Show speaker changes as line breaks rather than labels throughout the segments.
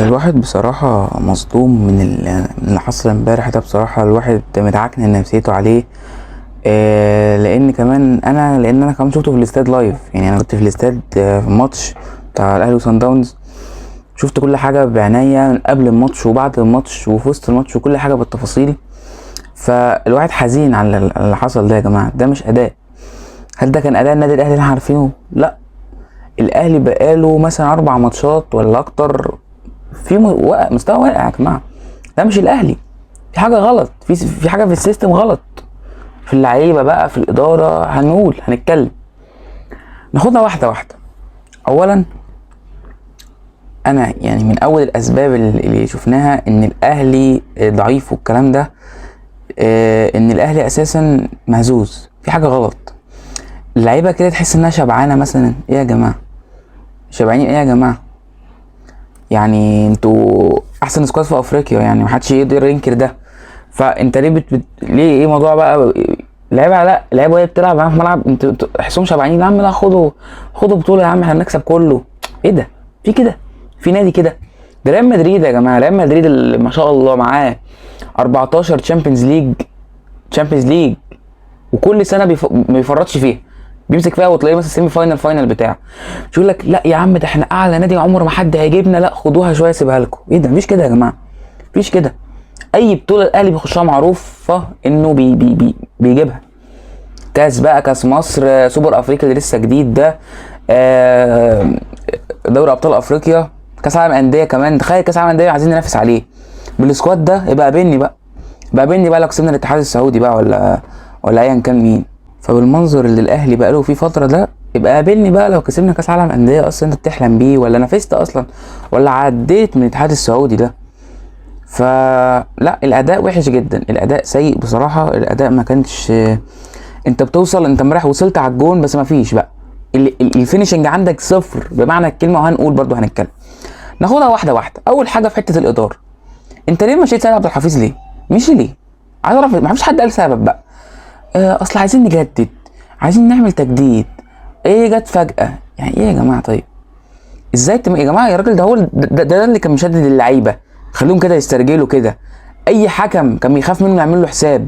الواحد بصراحة مصدوم من اللي حصل امبارح ده. بصراحة الواحد متعكن نفسيته عليه. لان كمان لان انا كمان شفته في الاستاد لايف. يعني انا كنت في الاستاد في الماتش بتاع الاهلي وصن داونز. شفت كل حاجة بعناية قبل الماتش وبعد الماتش وفي وسط الماتش وكل حاجة بالتفاصيل. فالواحد حزين على اللي حصل ده. يا جماعة ده مش اداء. هل ده كان اداء النادي الاهلي اللي احنا عارفينه؟ لا. الاهلي بقاله مثلا 4 ماتشات ولا اكتر في مستوى واقع. يا جماعه ده مش الاهلي. في حاجه غلط، في حاجه في السيستم غلط، في اللعيبه بقى، في الاداره. هنتكلم ناخدها واحده واحده. اولا انا يعني من اول الاسباب اللي شفناها ان الاهلي ضعيف والكلام ده، ان الاهلي اساسا مهزوز. في حاجه غلط. اللعيبه كده تحس انها شبعانه مثلا. ايه يا جماعه شبعانين؟ ايه يا جماعه؟ يعني انتوا احسن سكواد في افريقيا، يعني محدش يقدر ينكر ده. فانت ليه ليه ايه موضوع بقى لعيبه؟ لا لعيبه وهي بتلعب معاهم في ملعب انتوا تحسهم شبعانين. يا عم لا، خدوا بطوله يا عم، احنا هنكسب كله. ايه ده؟ في كده؟ في نادي كده؟ ده ريال مدريد يا جماعه. ريال مدريد اللي ما شاء الله معاه 14 تشامبيونز ليج وكل سنه ما بيفرطش فيها، بيمسك فيها وتلاقيه مثلا سيمي فاينل بتاع. يقول لك لا يا عم ده احنا اعلى نادي عمر ما حد هيجيبنا، لا خدوها شويه سيبها لكم. ايه ده؟ مفيش كده يا جماعه، مفيش كده. اي بطوله الاهلي بيخشها معروفه انه بيجيبها. كاس بقى، كاس مصر، سوبر افريقيا اللي لسه جديد ده، دوري ابطال افريقيا، كاس عالم انديه كمان. تخيل كاس عالم انديه عايزين ننافس عليه بالسكواد ده. يبقى قابلني بقى لو كسبنا الاتحاد السعودي بقى ولا ايا كان مين. فبالمنظر اللي الاهلي بقى له فيه فتره ده، يبقى قابلني بقى لو كسبنا كاس عالم انديه اصلا انت بتحلم بيه، ولا نافست اصلا، ولا عديت من الاتحاد السعودي ده. فلا، الاداء وحش جدا، الاداء سيء بصراحه. الاداء ما كانش، انت بتوصل، انت امبارح وصلت على الجون بس ما فيش بقى الفينيشنج عندك صفر بمعنى الكلمه. وهنقول برضو هنتكلم ناخدها واحده واحده. اول حاجه في حته الاداره، انت ليه مشيت سيد عبد الحفيظ؟ ليه مشي؟ ليه؟ عايز اعرف. ما فيش حد قال سبب بقى. اصل عايزين نجدد، عايزين نعمل تجديد. ايه جت فجاه؟ يعني ايه يا جماعه؟ طيب ازاي يا جماعه؟ يا راجل ده هو ده اللي كان مشدد اللعيبه، خليهم كده يسترجلوا كده. اي حكم كان بيخاف منه يعمل له حساب.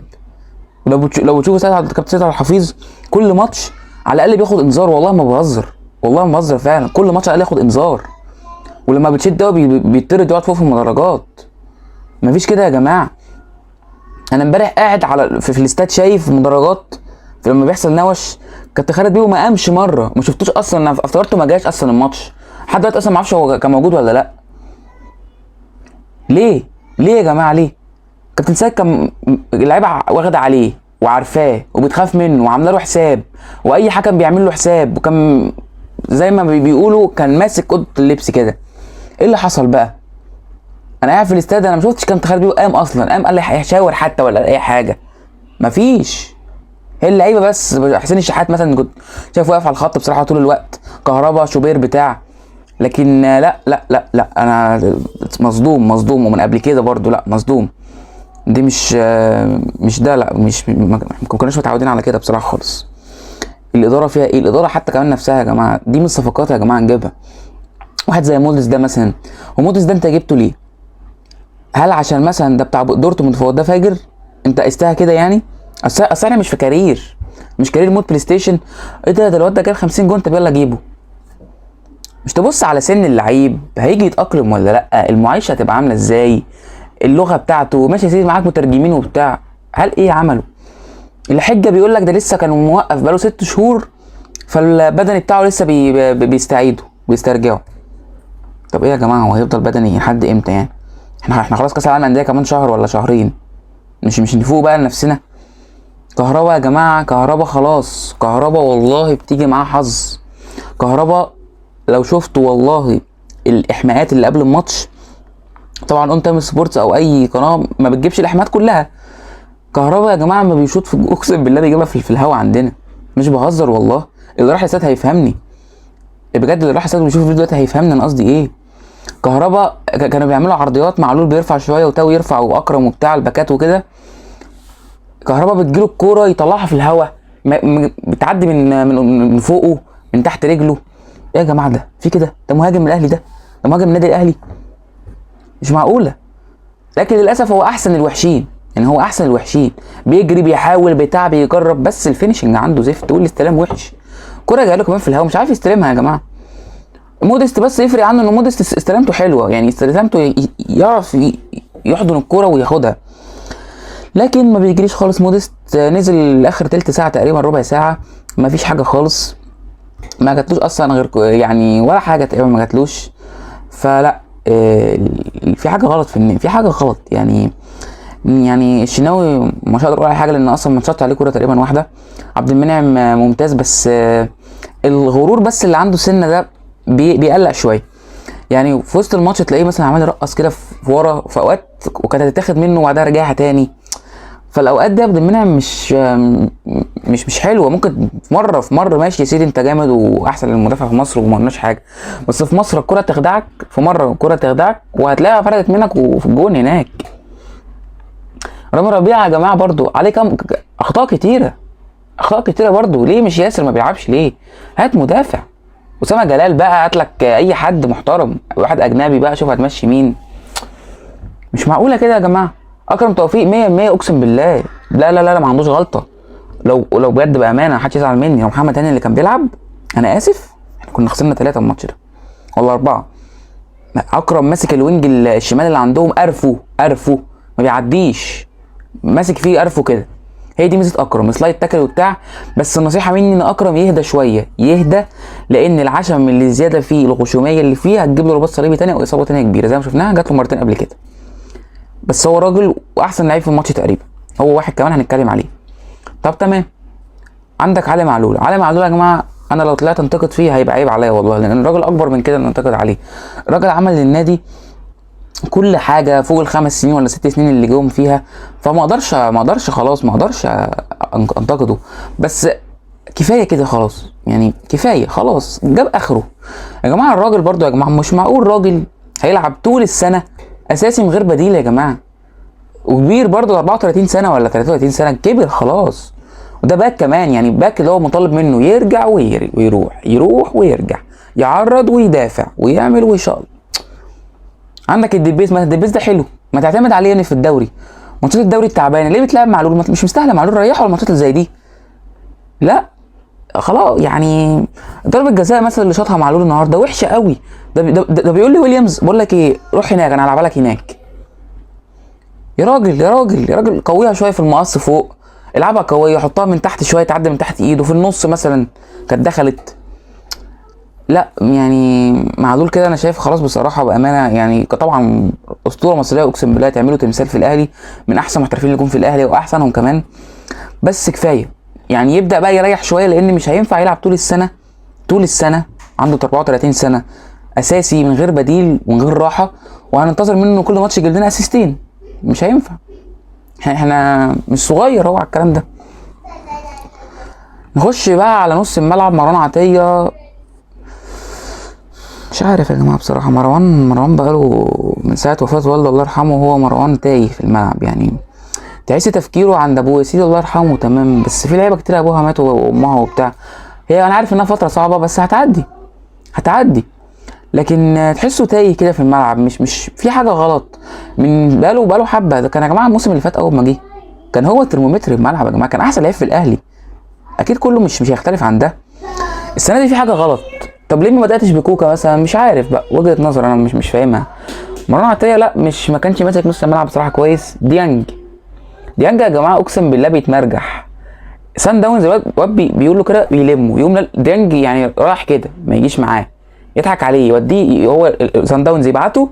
لو تشوفوا كابتن سيد عبد الحفيظ كل ماتش على الاقل بياخد انذار. والله ما بهزر، والله ما بهزر فعلا. كل ماتش على الاقل ياخد انذار، ولما بتشد ده بيطرد يقعد فوق في المدرجات. مفيش كده يا جماعه. انا امبارح قاعد في الاستاد شايف المدرجات لما بيحصل نوش. كابتن خالد بيبو ما قامش مره، ما شفتوش اصلا. انا افتكرته ما جاش اصلا الماتش لحد دلوقتي اصلا. ما اعرفش هو كان موجود ولا لا. ليه يا جماعه؟ ليه؟ كابتن سيد كان اللعيبه واخده عليه وعارفاه وبتخاف منه وعامله له حساب، واي حكم بيعمل له حساب، وكان زي ما بيقولوا كان ماسك اوضه اللبس كده. ايه اللي حصل بقى؟ انا قاعد في الاستاد، انا ما شفتش كابتن خالد بيبو قام اصلا. قال لي هيشاور حتى ولا اي حاجه؟ مفيش. هي اللعيبه بس. حسين الشحات مثلا كنت شايفه واقف على الخط بصراحه طول الوقت، كهربا، شوبير بتاع. لكن لا لا لا لا، انا مصدوم ومن قبل كده برضو. لا مصدوم. دي مش ده. لا مش ما كناش متعودين على كده بصراحه خالص. الاداره فيها ايه؟ الاداره حتى كمان نفسها يا جماعه دي من الصفقات يا جماعه نجيبها. واحد زي موديس ده مثلا، وموديس ده انت جبته ليه؟ هل عشان مثلا ده بتاع دورتموند فهو ده فاجر؟ انت قستها كده يعني؟ اصل انا مش في كارير، مش كارير مود بلاي ستيشن. ايه ده الواد ده جاب 50 جون، طب يلا جيبه. مش تبص على سن اللعيب هيجي يتاقلم ولا لا؟ المعيشه هتبقى عامله ازاي؟ اللغه بتاعته ماشي يا سيدي، معاك مترجمين وبتاع. هل ايه عمله؟ الحجه بيقول لك ده لسه كان موقف بقاله 6 شهور، فالبدني بتاعه لسه بيستعيده بيسترجعه. طب ايه يا جماعه؟ هو هيفضل بدني لحد امتى يعني؟ احنا خلاص كاس العالم انديه كمان شهر ولا شهرين. مش نفوق بقى لنفسنا. كهربا يا جماعه، كهربا خلاص. كهربا والله بتيجي معاه حظ. كهربا لو شفتوا والله الاحماءات اللي قبل الماتش، طبعا اون تايم سبورتس او اي قناه ما بتجيبش الاحماءات كلها. كهربا يا جماعه ما بيشوط في اقسم بالله بيجيبها في الهوا عندنا. مش بهزر والله. اللي راح الاستاد هيفهمني بجد. اللي راح الاستاد ويشوف الفيديو دلوقتي هيفهمني انا قصدي ايه. كهربا كانوا بيعملوا عرضيات، معلول بيرفع شويه وتاو يرفع واكرم وبتاع الباكات وكده. كهربا بتجيله الكوره يطلعها في الهوا، بتعدي من فوقه، من تحت رجله. ايه يا جماعه ده؟ في كده؟ ده مهاجم الاهلي؟ ده مهاجم النادي الاهلي؟ مش معقوله. لكن للاسف هو احسن الوحشين، يعني هو احسن الوحشين، بيجري بيحاول بتاع بيجرب، بس الفينشنج عنده زفت، تقول الاستلام وحش. كرة جايه له كمان في الهواء مش عارف يستلمها يا جماعه. موديست بس يفرق عنه ان موديست استلامته حلوه، يعني استلامته يعرف يحضن الكرة وياخدها، لكن ما بيجريش خالص. موديست نزل اخر تلت ساعه تقريبا، ربع ساعه، ما فيش حاجه خالص، ما جاتلوش اصلا غير يعني ولا حاجه تقريبا ما جاتلوش. فلا في حاجه غلط في حاجه غلط يعني الشناوي مش هقدر اقول على حاجه لان اصلا ما شاط عليه كوره تقريبا واحده. عبد المنعم ممتاز، بس الغرور بس اللي عنده سنه ده بيقلق شويه. يعني في وسط الماتش تلاقيه مثلا عمال يرقص كده في ورا في اوقات، وكانت هتتاخد منه وبعدها رجعها تاني. فالاوقات دي عبد المنعم مش حلوه. ممكن في مره ماشي يا سيدي انت جامد واحسن المدافع في مصر وما قلناش حاجه، بس في مصر الكره تخدعك، في مره الكره تخدعك وهتلاقيها فرقت منك وفي الجون هناك. رامي ربيعه يا جماعه برضو عليه كام اخطاء كتيره برضو. ليه مش ياسر ما بيلعبش ليه؟ هات مدافع. اسامه جلال بقى، هات لك اي حد محترم، واحد اجنبي بقى، شوف هتمشي مين. مش معقوله كده يا جماعه. اكرم توفيق 100% اقسم بالله، لا ما عندوش غلطه. لو بجد بامانه محدش يزعل مني، لو محمد هاني اللي كان بيلعب انا اسف احنا كنا خسرنا 3 الماتش ده ولا 4. اكرم ماسك الوينج الشمال اللي عندهم، قرفه ما بيعديش، ماسك فيه قرفه كده. هي دي ميزه اكرم، سلايد تاكل وبتاع. بس النصيحه مني ان اكرم يهدى شويه، لان العشم اللي زياده فيه، الغشوميه اللي فيه هتجيب له رباط صليبي تاني او اصابه تانيه كبيره زي ما شفناها جات له مرتين قبل كده. بس هو راجل واحسن لعيب في الماتش تقريبا، هو واحد كمان هنتكلم عليه. طب تمام، عندك علي معلول يا جماعه، انا لو طلعت انتقد فيه هيبقى عيب عليا والله، لان الراجل اكبر من كده ان انتقد عليه. الراجل عمل للنادي كل حاجه فوق ال5 سنين ولا 6 سنين اللي جوهم فيها، فما اقدرش خلاص، ما اقدرش انتقده. بس كفايه كده خلاص، يعني كفايه خلاص، جاب اخره يا جماعه. الراجل برضو يا جماعه مش معقول راجل هيلعب طول السنه اساسي من غير بديل يا جماعه، وكبير برضو 34 سنه ولا 33 سنه، كبر خلاص. وده باك كمان، يعني باك اللي هو مطالب منه يرجع يروح ويرجع، يعرض ويدافع ويعمل ويشال. عندك الدبيس مثلا، الدبيس ده حلو، ما تعتمد عليه يعني في الدوري. ماتشات الدوري التعبانه ليه بتلعب معلول؟ مش مستاهله معلول، ريحوا الماتشات اللي زي دي. لا خلاص، يعني ضربه الجزاء مثلا اللي شاطها معلول النهارده وحشه قوي. ده بيقول لي ويليامز بقول لك ايه، روح هناك انا هلعبها لك هناك. يا راجل قويها شويه في المقص فوق، العبها قويه، حطها من تحت شويه تعدي من تحت ايده في النص مثلا كانت دخلت. لا يعني معلول كده انا شايف خلاص بصراحه بامانه، يعني طبعا اسطوره مصريه اقسم بالله، تعملوا تمثال في الاهلي، من احسن محترفين اللي جم في الاهلي واحسنهم كمان. بس كفايه يعني، يبدا بقى يريح شويه، لان مش هينفع يلعب طول السنه عنده 34 سنه اساسي من غير بديل ومن غير راحه، وهننتظر منه كل ماتش يجيب لنا اسيستين. مش هينفع، احنا مش صغير هو على الكلام ده. نخش بقى على نص الملعب، مروان عطيه. مش عارف يا جماعه بصراحه، مروان بقاله من ساعه وفاه والده الله يرحمه، هو مروان تايه في الملعب. يعني تحس تفكيره عند ابوه سيدي الله يرحمه تمام، بس في لعيبه كتير ابوها مات وامها وبتاع. هي انا عارف انها فتره صعبه بس هتعدي، لكن تحسه تايه كده في الملعب، مش في حاجه غلط. من بقاله حبه. ده كان يا جماعه الموسم اللي فات اول ما جه كان هو الترمومتر الملعب يا جماعه، كان احسن لعيب في الاهلي، اكيد كله مش هيختلف عن ده. السنه دي في حاجه غلط. طب ليه ما بداتش بكوكا مثلا؟ مش عارف بقى، وجهه نظر انا مش فاهمها. مروان عطيه لا، ما كانش ماسك نص الملعب بصراحه كويس. ديانج يا جماعه اقسم بالله بيتمرجح. سان داونز بيقول له كده بيلمه يقوم ديانج يعني راح كده ما يجيش معاه، يضحك عليه يوديه، هو سان داونز يبعته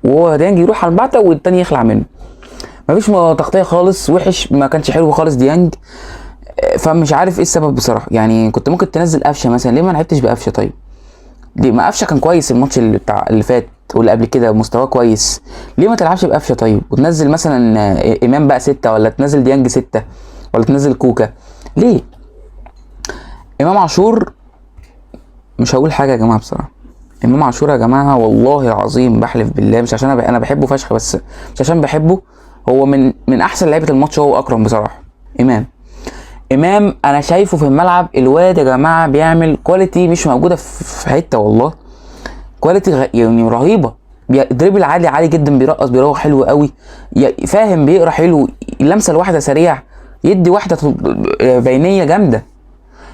وهو ديانج يروح على البعته والتاني يخلع منه. مفيش تغطيه خالص، وحش، ما كانش حلو خالص ديانج. فمش عارف ايه السبب بصراحه. يعني كنت ممكن تنزل قفشه مثلا، ليه ما لعبتش بقفشه؟ طيب ليه ما قفشه كان كويس الماتش اللي فات واللي قبل كده مستواه كويس، ليه ما تلعبش بقفشه؟ طيب وتنزل مثلا امام بقى 6 ولا تنزل ديانج 6 ولا تنزل كوكا ليه؟ امام عاشور مش هقول حاجه يا جماعه بصراحه. امام عاشور يا جماعه والله العظيم بحلف بالله، مش عشان انا بحبه فشخ، بس مش عشان بحبه، هو من احسن لعيبه الماتش هو اكرم بصراحه. امام انا شايفه في الملعب الواد يا جماعه بيعمل كواليتي مش موجوده في حته والله، كواليتي يعني رهيبه. دريبل عالي عالي جدا، بيرقص بيروح حلو قوي، فاهم بيقرا حلو، اللمسه الواحده سريع، يدي واحده بينيه جامده،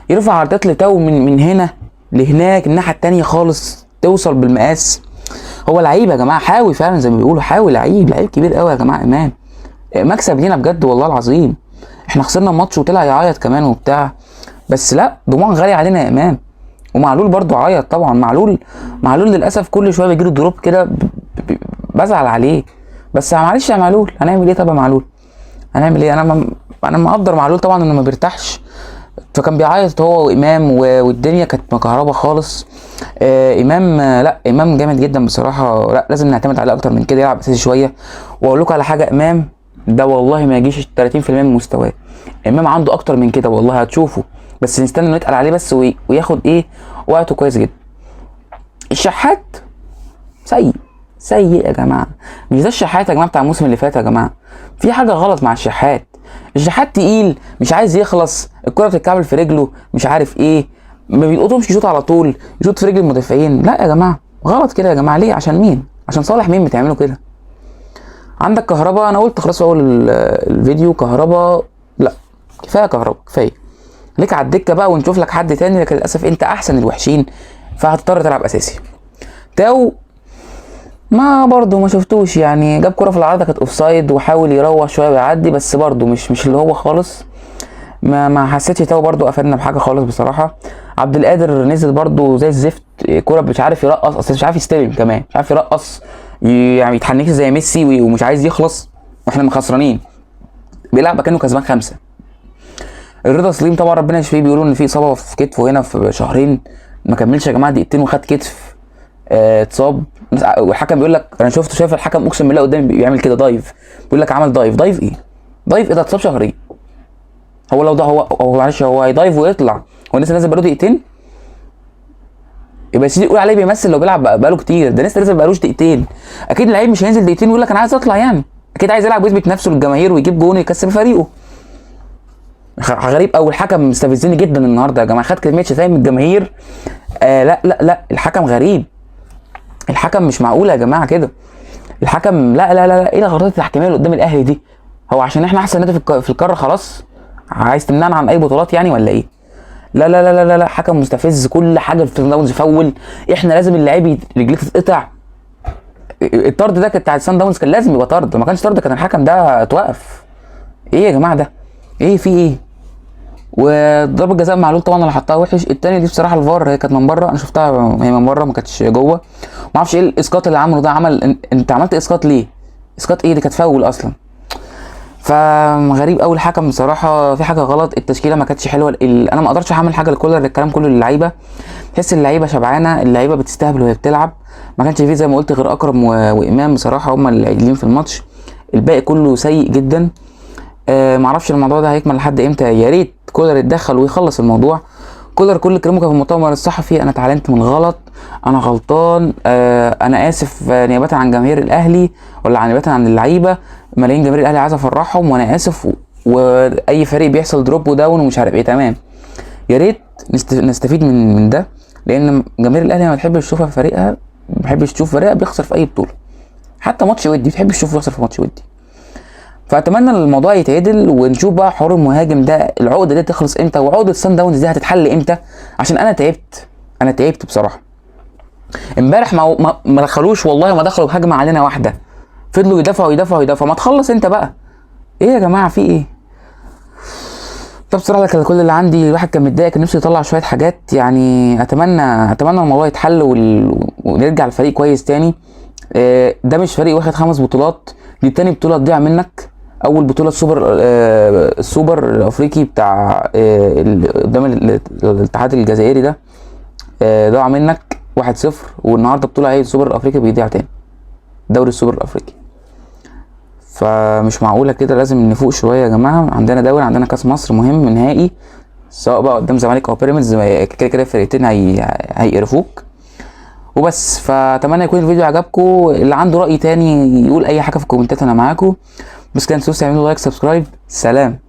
يرفع عرضات لتو من هنا لهناك الناحيه التانيه خالص توصل بالمقاس. هو لعيب يا جماعه، حاوي فعلا زي ما بيقولوا، حاوي لعيب كبير قوي يا جماعه. امام مكسب لينا بجد والله العظيم. احنا خسرنا الماتش وطلع يعيط كمان وبتاع، بس لا دموع غالي علينا يا امام. ومعلول برضو عيط طبعا. معلول للاسف كل شويه بيجيله دروب كده بزعل عليه، بس معلش يا معلول، هنعمل ايه؟ طب يا معلول هنعمل ايه؟ انا مقدر معلول طبعا انه ما بيرتاحش، فكان بيعيط هو وامام والدنيا كانت مكهربه خالص. امام لا امام جامد جدا بصراحه، لا لازم نعتمد عليه اكتر من كده، يلعب اساسي شويه. واقول لكم على حاجه، امام ده والله ما يجيش 30% من مستواه، امام عنده اكتر من كده والله هتشوفه، بس نستنى نتقل عليه بس وياخد ايه وقته كويس جدا. الشحات سيء يا جماعه، مش ده الشحات يا جماعه بتاع الموسم اللي فات يا جماعه، في حاجه غلط مع الشحات. الشحات تقيل، مش عايز يخلص، الكره بتتكعبل في رجله، مش عارف ايه، ما بيلقطهمش يشوط على طول، يشوط في رجل المدافعين. لا يا جماعه غلط كده يا جماعه. ليه؟ عشان مين؟ عشان صالح مين بتعملوا كده؟ عندك كهربا، انا قلت خلاص في اول الفيديو كهربا، لا كفايه كهربا كفايه، ليك على الدكه بقى ونشوف لك حد تاني، لكن للاسف انت احسن الوحشين فهتضطر تلعب اساسي. تاو ما برضه ما شفتوش يعني، جاب كرة في العارضة كانت اوفسايد وحاول يروح شويه ويعدي، بس برضه مش اللي هو خالص. ما حسيتش تاو برضه افادنا بحاجه خالص بصراحه. عبد القادر نزل برضه زي الزفت، كرة مش عارف يرقص اصلا، مش عارف يستلم كمان، مش عارف يرقص، يعني يتحنكش زي ميسي ومش عايز يخلص واحنا خسرانين، بيلعب كانه كسبان 5. الرضا سليم طبعا ربنا يشفيه، بيقولوا ان في اصابه في كتفه هنا في شهرين، ما كملش يا جماعه دقيقتين وخد كتف، اتصاب. والحكم بيقول لك، انا شايف الحكم اقسم بالله قدامي بيعمل كده دايف، بيقول لك عمل دايف ايه؟ دايف ايه ده؟ اتصاب شهرين. هو لو ده هو معلش هو هيدايف ويطلع، هو لسه نازل بقاله دقيقتين؟ يبقى يا سيدي يقول عليه بيمثل لو بيلعب بقاله كتير، ده لسه نازل بقالوش دقيقتين. اكيد اللعيب مش هينزل دقيقتين ويقول لك انا عايز اطلع يعني، اكيد عايز يلعب ويثبت نفسه للجماهير ويجيب جون ويكسب فريقه. غريب قوي الحكم، مستفزني جدا النهارده يا جماعه، خد كميه شتايم من الجماهير. لا الحكم غريب، الحكم مش معقول يا جماعه كده، الحكم لا ايه الغلطات التحكيميه اللي قدام الاهلي دي؟ هو عشان احنا احسن نادي في القاره خلاص عايز تمنعنا عن اي بطولات يعني ولا ايه؟ لا حكم مستفز، كل حاجه في سان داونز فول، احنا لازم اللعيب رجليه تتقطع. الطرد ده كان بتاع سان داونز كان لازم يبقى طرد، ما كانش طرد كان الحكم ده اتوقف. ايه يا جماعه ده؟ ايه في ايه؟ وضربه جزاء معلول طبعا اللي حطها وحش. التاني دي بصراحه الفار، هي كانت من بره، انا شفتها هي من بره ما كانتش جوه، ما اعرفش ايه الاسقاط اللي عمله ده، انت عملت اسقاط ليه؟ اسقاط ايه؟ دي كانت فاول اصلا. فغريب قوي الحكم بصراحه، في حاجه غلط، التشكيله ما كانتش حلوه، انا ما اقدرش احمل حاجه لكولر، الكلام كله للعيبه، تحس اللعيبه شبعانه، اللعيبه بتستهبل وهي بتلعب، ما كانش فيه زي ما قلت غير اكرم وامام بصراحه هم اللي قايلين في الماتش، الباقي كله سيء جدا. معرفش الموضوع ده هيكمل لحد امتى، يا ريت كولر يتدخل ويخلص الموضوع. كولر كل كلامه كان في المؤتمر الصحفي، انا اتعلمت من غلط، انا غلطان، انا اسف نيابه عن جماهير الاهلي ولا نيابه عن اللعيبه، ملايين جماهير الاهلي عايز افرحهم وانا اسف، واي فريق بيحصل دروب وداون ومش عارف ايه، تمام. يا ريت نستفيد من ده، لان جماهير الاهلي ما بتحبش تشوفها في فريقها، ما بتحبش تشوف فريقها بيخسر في اي بطوله، حتى ماتش ودي بتحبش تشوفه بيخسر في ماتش ودي. فاتمنى الموضوع يتعدل ونشوف بقى حوار المهاجم ده، العقده دي تخلص امتى، وعقده سان داونز دي هتتحل امتى، عشان انا تعبت بصراحه. امبارح ما دخلوش والله، ما دخلوا بهجمه علينا واحده، فضلوا يدافعوا، ما تخلص انت بقى. ايه يا جماعه في ايه؟ طب بصراحه ده كان كل اللي عندي، الواحد كان متضايق، كان نفسه يطلع شويه حاجات يعني، اتمنى الموضوع يتحل ونرجع لفريق كويس تاني. ده مش فريق واخد 5 بطولات، دي تاني بطوله تضيع منك، اول بطوله السوبر الافريقي بتاع قدام الاتحاد الجزائري ده ضاع منك 1-0، والنهارده بطوله هي السوبر الافريقي بيضيع تاني، دوري السوبر الافريقي. فمش معقوله كده، لازم نفوق شويه يا جماعه، عندنا دوري، عندنا كاس مصر مهم نهائي، سواء بقى قدام زمالك او بيراميدز، كده الفرقتين هيقرفوك وبس. فاتمنى يكون الفيديو عجبكم، اللي عنده راي تاني يقول اي حاجه في الكومنتات، انا معاكم، بس كده متنسوش تعملوا لايك سبسكرايب. سلام.